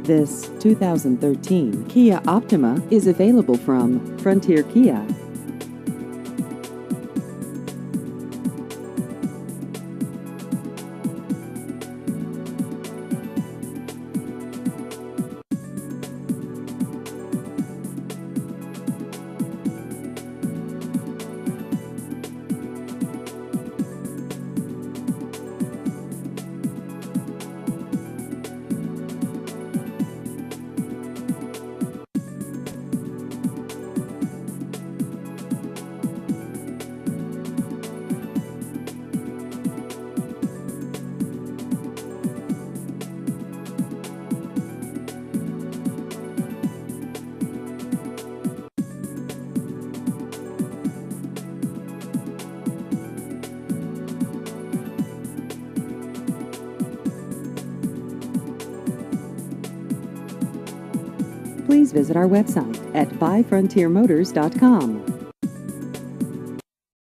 This 2013 Kia Optima is available from Frontier Kia. Please visit our website at buyfrontiermotors.com.